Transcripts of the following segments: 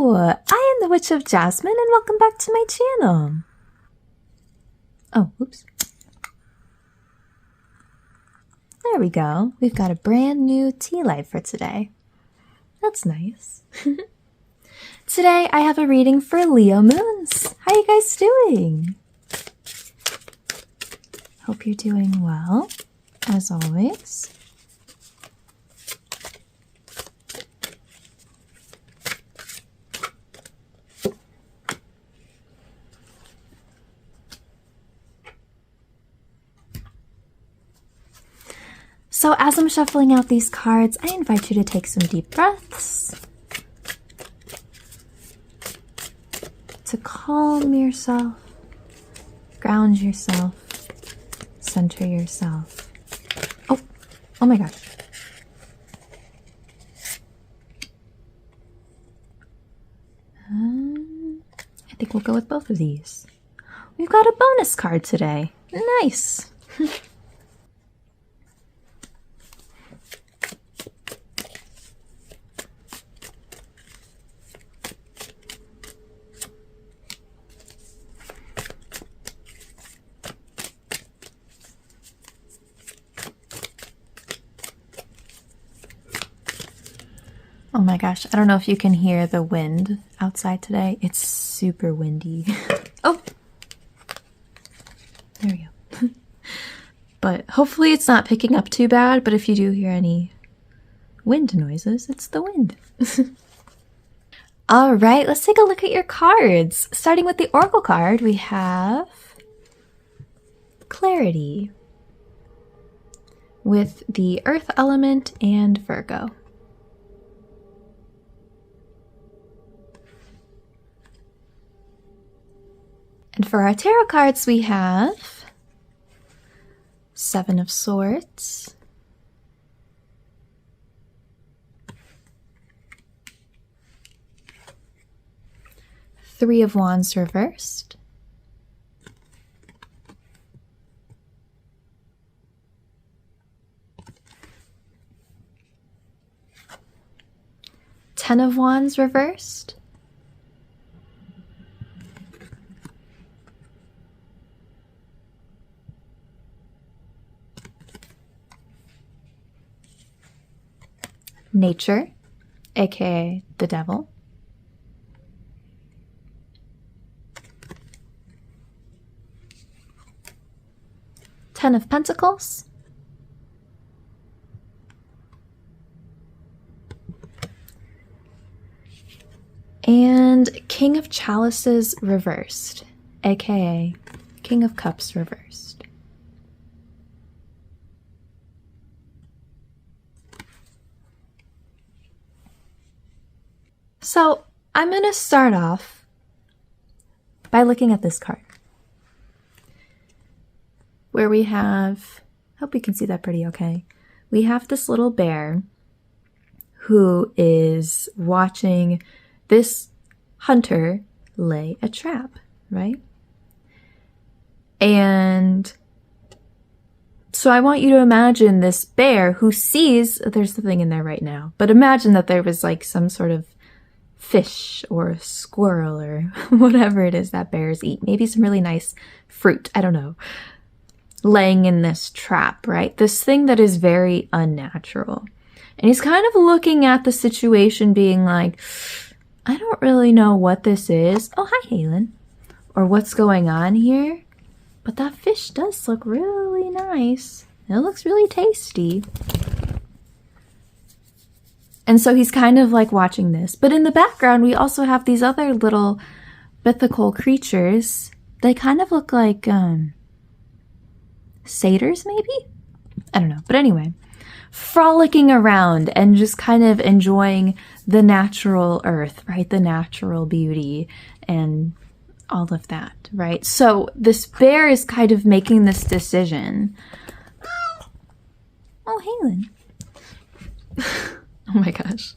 Hello! I am the Witch of Jasmine and welcome back to my channel. Oh, oops. There we go. We've got a brand new tea light for today. That's nice. Today I have a reading for Leo moons. How you guys doing? Hope you're doing well, as always. So as I'm shuffling out these cards, I invite you to take some deep breaths, to calm yourself, ground yourself, center yourself. Oh my gosh. I think we'll go with both of these. We've got a bonus card today. Nice. Oh my gosh, I don't know if you can hear the wind outside today. It's super windy. Oh! There we go. But hopefully it's not picking up too bad, but if you do hear any wind noises, it's the wind. Alright, let's take a look at your cards. Starting with the Oracle card, we have Clarity with the Earth element and Virgo. And for our tarot cards, we have Seven of Swords, Three of Wands reversed, Ten of Wands reversed, Nature, aka the Devil, Ten of Pentacles, and King of Chalices reversed, aka King of Cups reversed. So I'm going to start off by looking at this card, where we have, hope you can see that pretty okay, we have this little bear who is watching this hunter lay a trap, right? And so I want you to imagine this bear who sees, there's something in there right now, but imagine that there was like some sort of fish or a squirrel or whatever it is that bears eat. Maybe some really nice fruit, I don't know, laying in this trap, right? This thing that is very unnatural. And he's kind of looking at the situation being like, I don't really know what this is. Oh, hi, Halen. Or what's going on here. But that fish does look really nice. It looks really tasty. And so he's kind of like watching this. But in the background, we also have these other little mythical creatures. They kind of look like satyrs, maybe? I don't know. But anyway, frolicking around and just kind of enjoying the natural earth, right? The natural beauty and all of that, right? So this bear is kind of making this decision. Oh, Halen. Oh my gosh.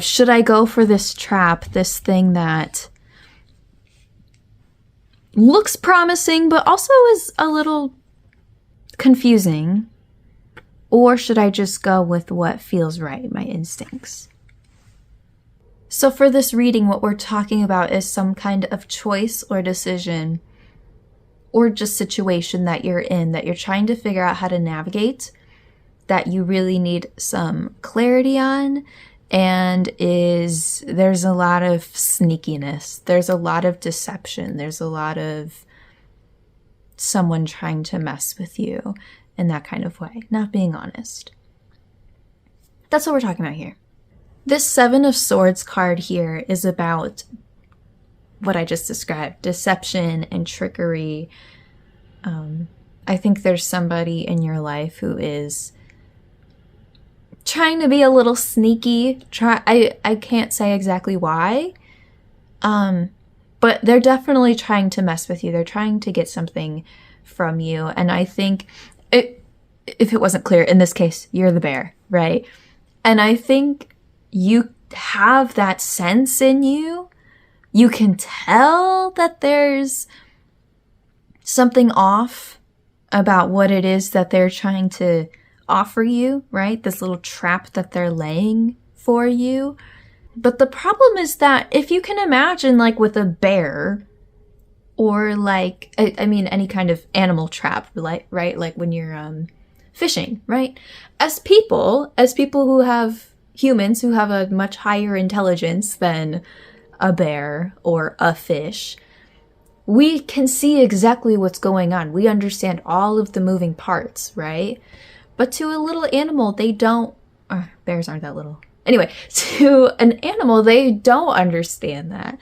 Should I go for this trap, this thing that looks promising, but also is a little confusing? Or should I just go with what feels right, my instincts? So for this reading, what we're talking about is some kind of choice or decision or just situation that you're in, that you're trying to figure out how to navigate, that you really need some clarity on, and there's a lot of sneakiness. There's a lot of deception. There's a lot of someone trying to mess with you in that kind of way, not being honest. That's what we're talking about here. This Seven of Swords card here is about what I just described, deception and trickery. I think there's somebody in your life who is trying to be a little sneaky. I can't say exactly why, but they're definitely trying to mess with you. They're trying to get something from you. And I think, if it wasn't clear, in this case, you're the bear, right? And I think you have that sense in you. You can tell that there's something off about what it is that they're trying to offer you, right? This little trap that they're laying for you. But the problem is that if you can imagine, like with a bear, or like, I mean, any kind of animal trap, like, right? Like when you're fishing, right? As people who have humans who have a much higher intelligence than a bear or a fish, we can see exactly what's going on. We understand all of the moving parts, right? But to a little animal, they don't, bears aren't that little. Anyway, to an animal, they don't understand that.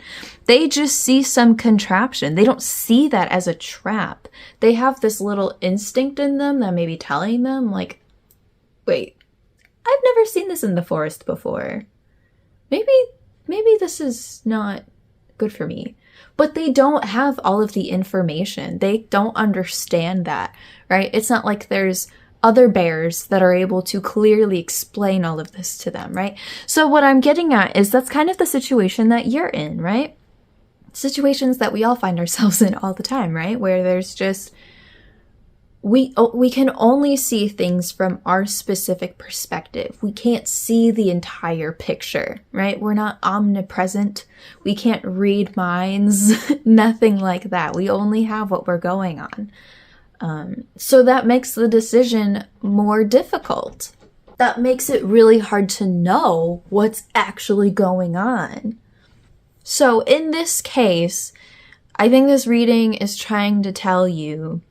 They just see some contraption. They don't see that as a trap. They have this little instinct in them that may be telling them, like, wait, I've never seen this in the forest before. Maybe this is not good for me. But they don't have all of the information. They don't understand that, right? It's not like there's other bears that are able to clearly explain all of this to them, right? So what I'm getting at is that's kind of the situation that you're in, right? Situations that we all find ourselves in all the time, right? Where there's just, we can only see things from our specific perspective. We can't see the entire picture, right? We're not omnipresent. We can't read minds, nothing like that. We only have what we're going on. So that makes the decision more difficult. That makes it really hard to know what's actually going on. So in this case, I think this reading is trying to tell you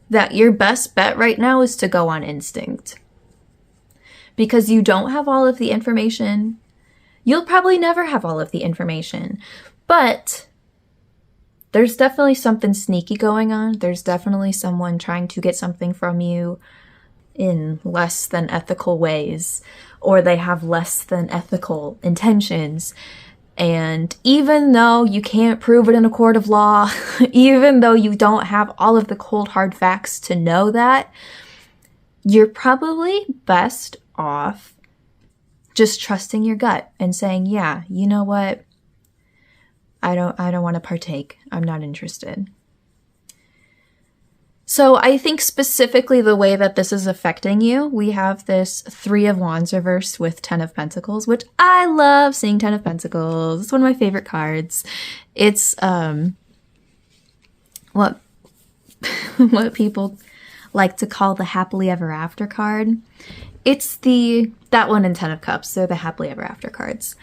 that your best bet right now is to go on instinct. Because you don't have all of the information. You'll probably never have all of the information. But there's definitely something sneaky going on. There's definitely someone trying to get something from you in less than ethical ways, or they have less than ethical intentions. And even though you can't prove it in a court of law, even though you don't have all of the cold hard facts to know that, you're probably best off just trusting your gut and saying, yeah, you know what? I don't want to partake. I'm not interested. So I think specifically the way that this is affecting you, we have this Three of Wands reversed with Ten of Pentacles, which I love seeing Ten of Pentacles. It's one of my favorite cards. It's what people like to call the happily ever after card. It's that one in Ten of Cups. They're the happily ever after cards.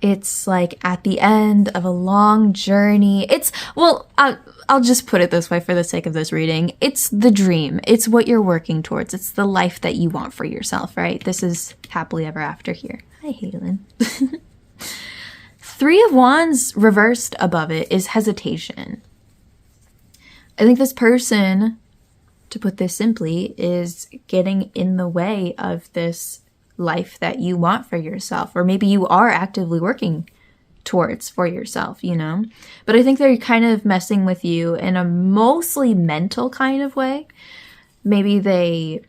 It's like at the end of a long journey. I'll just put it this way for the sake of this reading. It's the dream. It's what you're working towards. It's the life that you want for yourself, right? This is happily ever after here. Hi, Cheralyn. Three of Wands reversed above it is hesitation. I think this person, to put this simply, is getting in the way of this life that you want for yourself, or maybe you are actively working towards for yourself, you know? But I think they're kind of messing with you in a mostly mental kind of way. Maybe they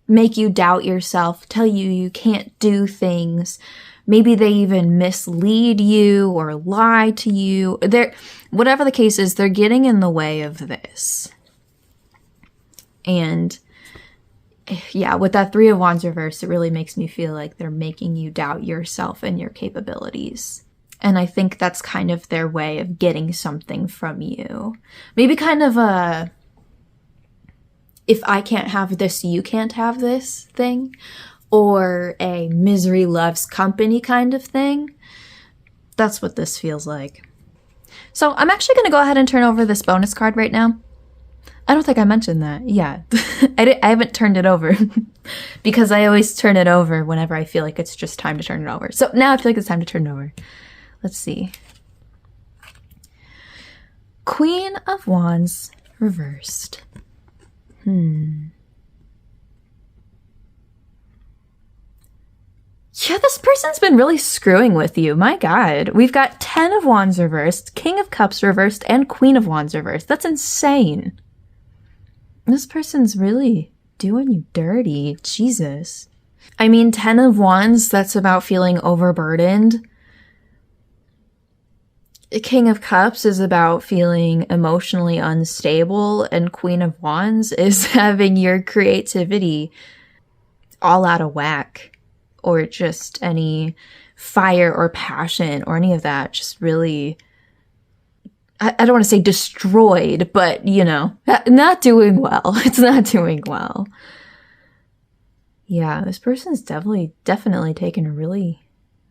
make you doubt yourself, tell you can't do things. Maybe they even mislead you or lie to you. Whatever the case is, they're getting in the way of this. And yeah, with that Three of Wands reversed, it really makes me feel like they're making you doubt yourself and your capabilities. And I think that's kind of their way of getting something from you. Maybe kind of a, if I can't have this, you can't have this thing. Or a misery loves company kind of thing. That's what this feels like. So I'm actually going to go ahead and turn over this bonus card right now. I don't think I mentioned that. Yeah, I haven't turned it over because I always turn it over whenever I feel like it's just time to turn it over. So now I feel like it's time to turn it over. Let's see. Queen of Wands reversed. Yeah, this person's been really screwing with you. My God. We've got 10 of Wands reversed, King of Cups reversed, and Queen of Wands reversed. That's insane. This person's really doing you dirty. Jesus. I mean, 10 of Wands, that's about feeling overburdened. King of Cups is about feeling emotionally unstable, and Queen of Wands is having your creativity all out of whack, or just any fire or passion or any of that just really, I don't want to say destroyed, but, you know, not doing well. It's not doing well. Yeah, this person's definitely taken a really,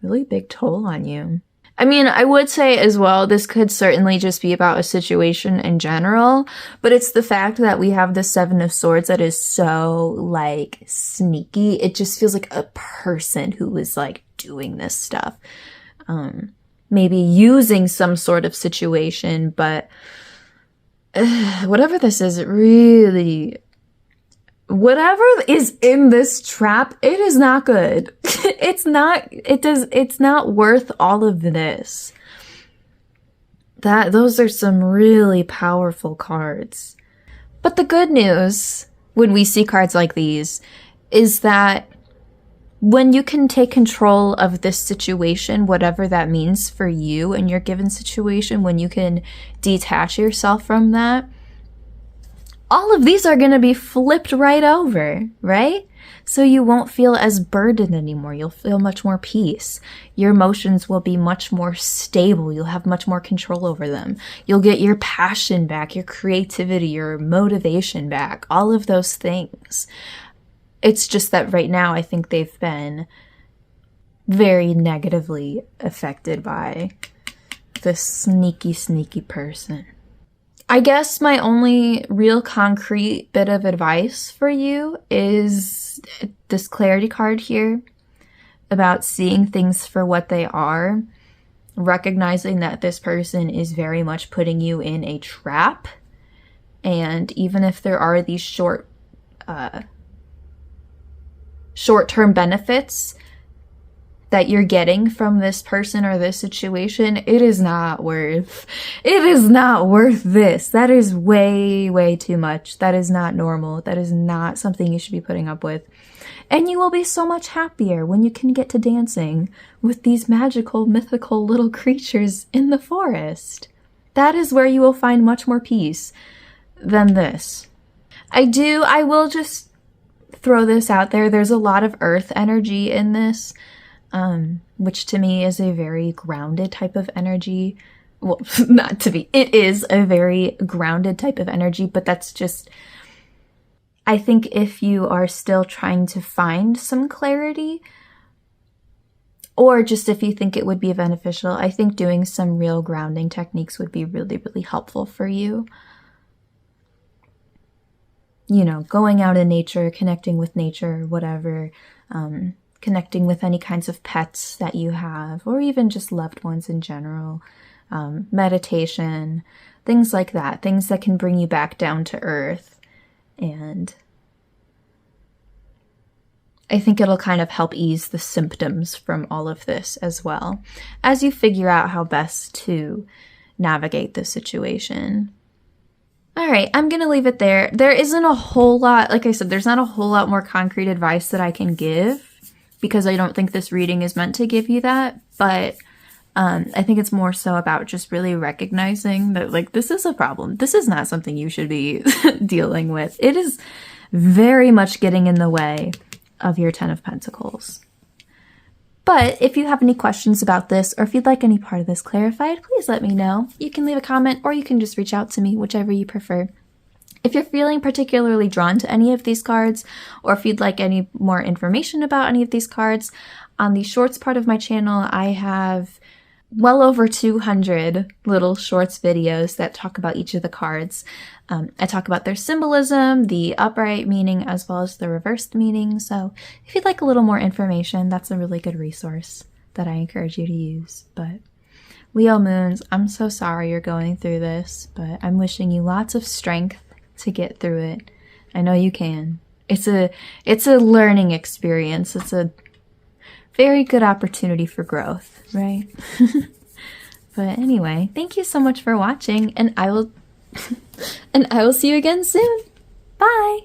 really big toll on you. I mean, I would say as well, this could certainly just be about a situation in general, but it's the fact that we have the Seven of Swords that is so, like, sneaky. It just feels like a person who is, like, doing this stuff. Maybe using some sort of situation, but whatever this is, it really... Whatever is in this trap, it is not good. It's not worth all of this. Those are some really powerful cards. But the good news when we see cards like these is that when you can take control of this situation, whatever that means for you in your given situation, when you can detach yourself from that, all of these are going to be flipped right over, right? So you won't feel as burdened anymore. You'll feel much more peace. Your emotions will be much more stable. You'll have much more control over them. You'll get your passion back, your creativity, your motivation back, all of those things. It's just that right now I think they've been very negatively affected by this sneaky, sneaky person. I guess my only real concrete bit of advice for you is this clarity card here about seeing things for what they are, recognizing that this person is very much putting you in a trap. And even if there are these short-term benefits that you're getting from this person or this situation, it is not worth this. That is way, way too much. That is not normal. That is not something you should be putting up with. And you will be so much happier when you can get to dancing with these magical, mythical little creatures in the forest. That is where you will find much more peace than this. I will just throw this out there. There's a lot of earth energy in this. Which to me is a very grounded type of energy. Well, not to be. It is a very grounded type of energy, but that's just, I think if you are still trying to find some clarity, or just if you think it would be beneficial, I think doing some real grounding techniques would be really, really helpful for you. You know, going out in nature, connecting with nature, whatever, connecting with any kinds of pets that you have, or even just loved ones in general, meditation, things like that, things that can bring you back down to earth. And I think it'll kind of help ease the symptoms from all of this as well, as you figure out how best to navigate the situation. All right, I'm going to leave it there. There isn't a whole lot, like I said, there's not a whole lot more concrete advice that I can give, because I don't think this reading is meant to give you that, but I think it's more so about just really recognizing that, like, this is a problem. This is not something you should be dealing with. It is very much getting in the way of your Ten of Pentacles. But if you have any questions about this, or if you'd like any part of this clarified, please let me know. You can leave a comment, or you can just reach out to me, whichever you prefer. If you're feeling particularly drawn to any of these cards, or if you'd like any more information about any of these cards, on the shorts part of my channel, I have well over 200 little shorts videos that talk about each of the cards. I talk about their symbolism, the upright meaning, as well as the reversed meaning. So if you'd like a little more information, that's a really good resource that I encourage you to use. But Leo Moons, I'm so sorry you're going through this, but I'm wishing you lots of strength to get through it. I know you can. It's a learning experience. It's a very good opportunity for growth, right? But anyway, thank you so much for watching, and I will see you again soon. Bye!